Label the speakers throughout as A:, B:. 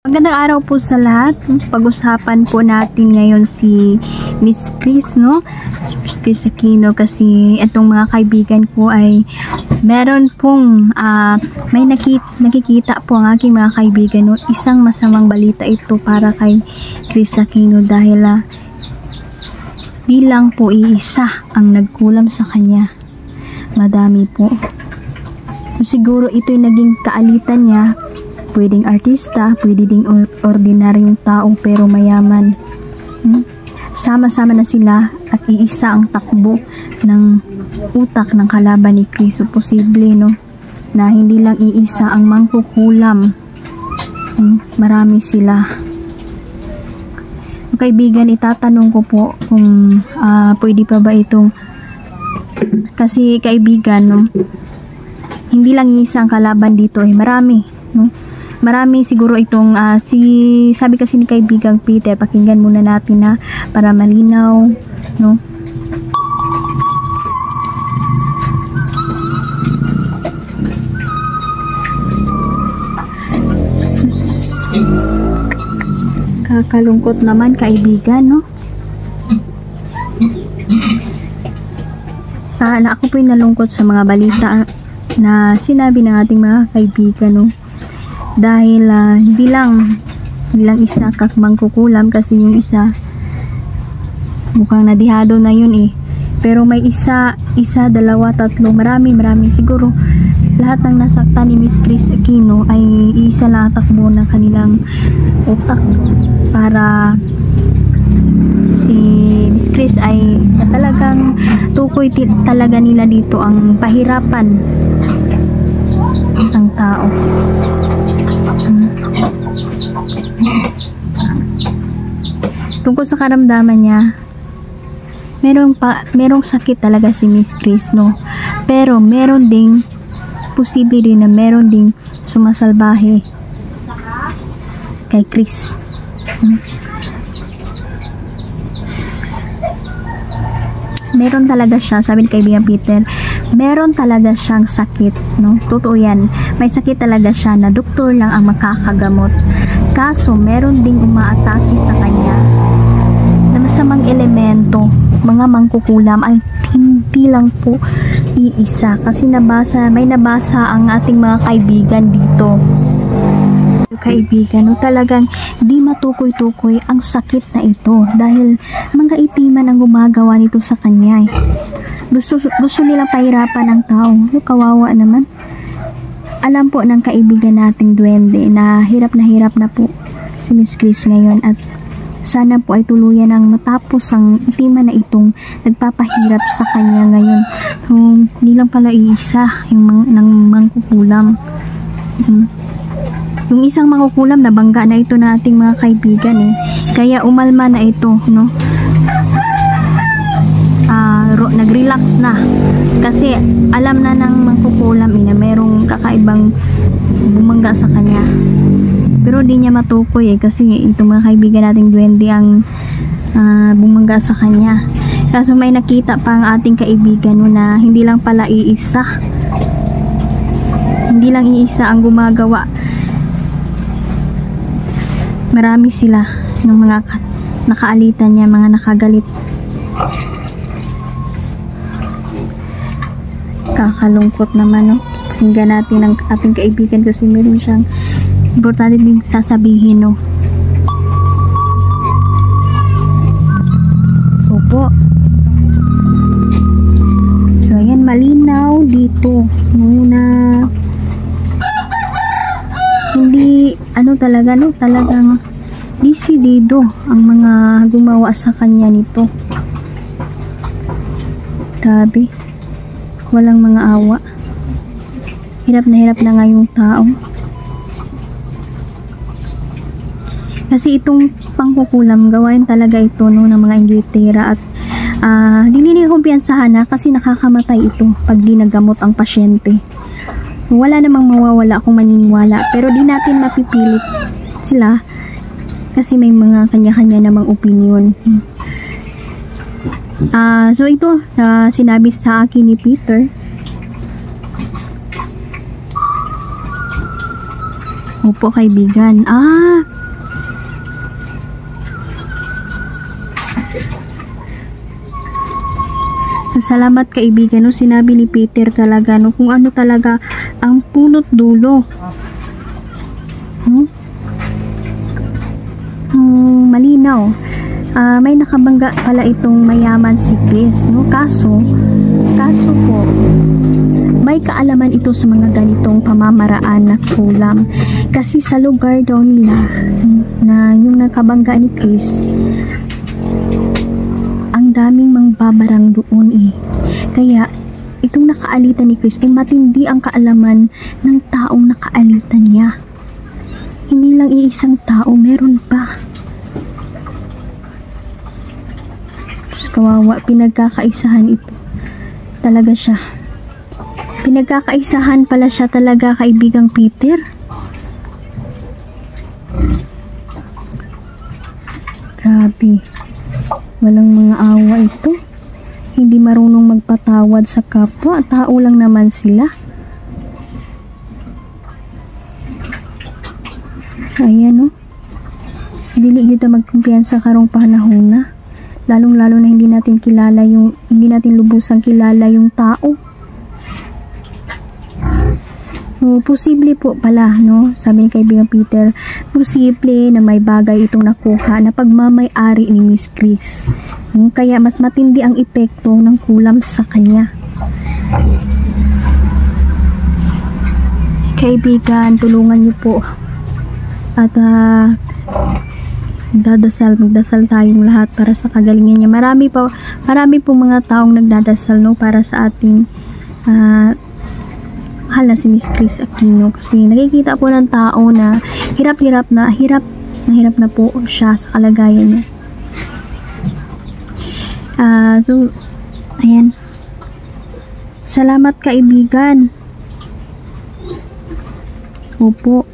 A: Magandang araw po sa lahat. Pag-usapan po natin ngayon si Miss Chris, no? Miss Chris Aquino, kasi itong mga kaibigan ko ay meron pong may nakikita po ang aking mga kaibigan, no? Isang masamang balita ito para kay Chris Aquino dahil bilang po iisa ang nagkulam sa kanya. Madami po. Siguro ito yung naging kaalitan niya. Pwedeng artista, pwede ding ordinaryong tao pero mayaman. Sama-sama na sila at iisa ang takbo ng utak ng kalaban ni Chris. So, posible, no, na hindi lang iisa ang mangkukulam. Marami sila. Kaibigan, itatanong ko po kung pwede pa ba itong, kasi kaibigan, no, hindi lang iisa ang kalaban dito, marami, no? Marami siguro itong sabi kasi ni kaibigang Peter, pakinggan muna natin para malinaw, no? Kakalungkot naman, kaibigan, no? Ako po yung nalungkot sa mga balita na sinabi ng ating mga kaibigan, no? Dahil hindi lang isa mangkukulam, kasi yung isa mukhang nadihado na yun pero may isa, dalawa, tatlo, marami siguro lahat ng nasaktan ni Miss Chris Aquino ay isa lang takbo ng kanilang utak para si Miss Chris ay talagang tukoy talaga nila dito ang pahirapan ng tao. Tungkol sa karamdaman niya, merong sakit talaga si Miss Chris, no? Pero meron ding posible din na meron ding sumasalbahe kay Chris. Meron talaga siya, sabi ni kaibigan Peter, meron talaga siyang sakit, no? Totoo yan, may sakit talaga siya na doktor lang ang makakagamot. Kaso meron ding umaatake sa kanya na masamang elemento, mga mangkukulam, ay hindi lang po iisa, kasi may nabasa ang ating mga kaibigan dito. Kaibigan, no, talagang di matukoy-tukoy ang sakit na ito dahil mga itiman ang gumagawa nito sa kanya. Gusto nilang pahirapan ng tao. Kawawa naman. Alam po ng kaibigan nating duwende na hirap na po si Miss Chris ngayon, at sana po ay tuluyan ang matapos ang itiman na itong nagpapahirap sa kanya ngayon. Hindi lang pala iisa yung mangkukulam. Yung isang mangkukulam, nabangga na ito na ating mga kaibigan kaya umalma na ito, no? Nag-relax na kasi alam na ng mangkukulam na merong kakaibang bumangga sa kanya, pero di niya matukoy kasi itong mga kaibigan nating duwende ang bumangga sa kanya. Kaso may nakita pa ang ating kaibigan, no, na hindi lang pala iisa, ang gumagawa. Marami sila ng mga nakaalitan niya, mga nakagalit. Kakalungkot naman, no? Pakinggan natin ang ating kaibigan kasi meron siyang importante din sasabihin, no? Opo. So, ayan, malinaw dito. Muna. Hindi, talaga, no? Talagang disidido ang mga gumawa sa kanya nito. Grabe. Walang mga awa. Hirap na nga yung tao. Kasi itong pangkukulam, gawain talaga ito, no, ng mga inggitera, at di nila kumpiyansahan kasi nakakamatay ito pag di nagamot ang pasyente. Wala namang mawawala kung maniniwala, pero di natin mapipilit sila kasi may mga kanya-kanya namang opinion. So ito, sinabi sa akin ni Peter. Opo, kaibigan. Salamat kaibigan, no? Sinabi ni Peter talaga, no? Kung ano talaga ang punot dulo. No? Malinaw. May nakabangga pala itong mayaman si Chris, no? Kaso po, may kaalaman ito sa mga ganitong pamamaraan na kulam. Kasi sa lugar daw nila na yung nakabangga ni Chris, ang daming mangbabarang doon eh. Kaya itong nakaalitan ni Chris ay matindi ang kaalaman ng taong nakaalitan niya. Hindi lang iisang tao, meron pa. Diyos, kawawa, pinagkakaisahan ito. Talaga siya. Pinagkakaisahan pala siya talaga, kaibigang Peter. Grabe. Walang mga awa ito. Hindi marunong magpatawad sa kapwa. Tao lang naman sila. Ayan, no? Dili kita magkumpiyansa karong panahon na. Lalong-lalo na hindi natin lubusang kilala yung tao. So, posible po pala, no? Sabi ni kaibigan Peter, posible na may bagay itong nakuha na pagmamay-ari ni Miss Chris. Kaya mas matindi ang epekto ng kulam sa kanya. Kaibigan, tulungan niyo po. At magdasal tayong lahat para sa kagalingan niya. Marami po mga taong nagdadasal, no, para sa ating mahal na si Miss Chris Aquino, kasi nakikita po ng tao na hirap na po siya sa kalagayan niya. So ayan, salamat kaibigan. Opo.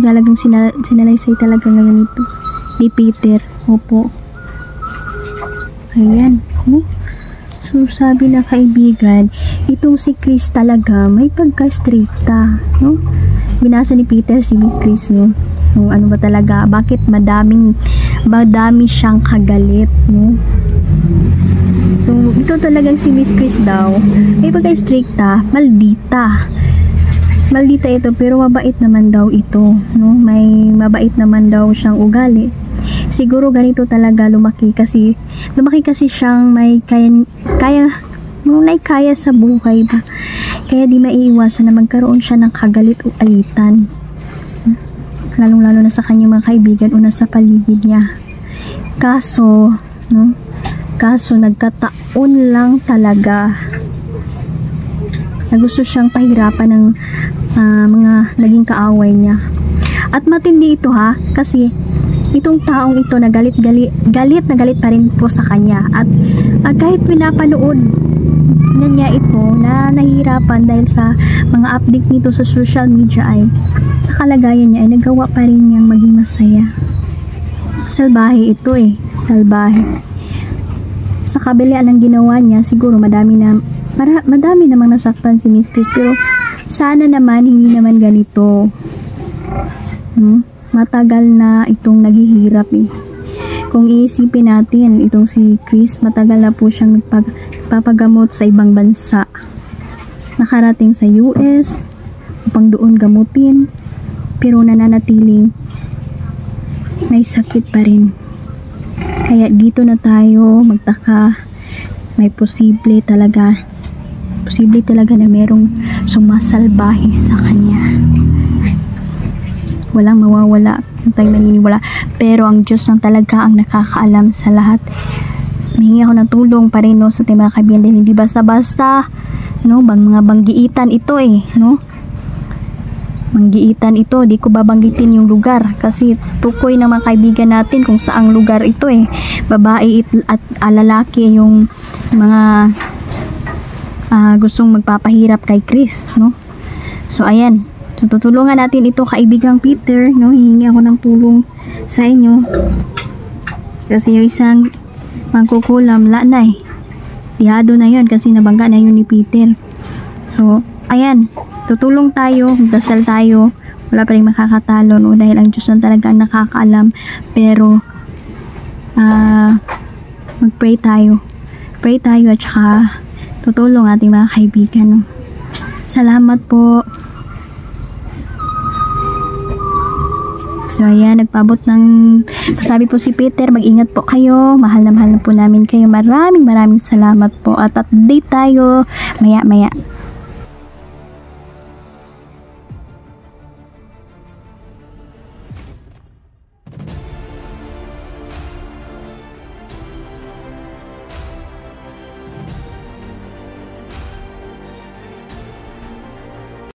A: Talagang sinalaysay talaga ngayon ito ni Peter. Opo. Ayan. So sabi na kaibigan, itong si Chris talaga may pagka-strikta, no? Binasa ni Peter si Miss Chris, no? Kung ano ba talaga, bakit madami siyang kagalit, no? So ito talagang si Miss Chris daw may pagka-strikta, maldita ito, pero mabait naman daw ito, no? May mabait naman daw siyang ugali. Siguro ganito talaga lumaki kasi siyang may kaya sa buhay ba. Kaya di maiiwasan na magkaroon siya ng kagalit o alitan. Lalong-lalo na sa kanyang mga kaibigan o nasa paligid niya. Kaso nagkataon lang talaga na gusto siyang pahirapan ng mga naging kaaway niya. At matindi ito kasi itong taong ito na galit pa rin po sa kanya. At kahit pinapanood niya ito na nahihirapan dahil sa mga update nito sa social media, ay sa kalagayan niya ay nagawa pa rin niyang maging masaya. Salbahe ito salbahe. Sa kabila ng ginawa niya, siguro madami namang nasaktan si Miss Chris, pero sana naman hindi naman ganito. Matagal na itong naghihirap Kung iisipin natin, itong si Chris, matagal na po siyang nagpapagamot sa ibang bansa. Nakarating sa US upang doon gamutin, pero nananatiling may sakit pa rin. Kaya dito na tayo magtaka, may posible talaga na merong sumasalbahe sa kanya. Walang mawawala, hindi tayo maniniwala, pero ang Diyos lang talaga ang nakakaalam sa lahat. Mahingi ako ng tulong pa rin, no, sa ating mga kaibigan, dahil hindi basta-basta, no, mga banggiitan ito no. Manggiitan ito, di ko babanggitin yung lugar kasi tukoy ng mga kaibigan natin kung saang lugar ito babae at lalaki yung mga gustong magpapahirap kay Chris, no. So ayan, tutulungan natin ito kaibigang Peter, no. Hihingi ako ng tulong sa inyo kasi yung isang mangkukulam dihado na yun kasi nabangga na yun ni Peter. So ayan, tutulong tayo, magdasal tayo, wala pa rin makakatalo, no? Dahil ang Diyos lang talaga ang nakakaalam. Pero mag-pray tayo. Pray tayo at saka tutulong ating mga kaibigan, no? Salamat po. So ayan, nagpabot ng sabi po si Peter, mag-ingat po kayo, mahal na po namin kayo, maraming salamat po, at update tayo maya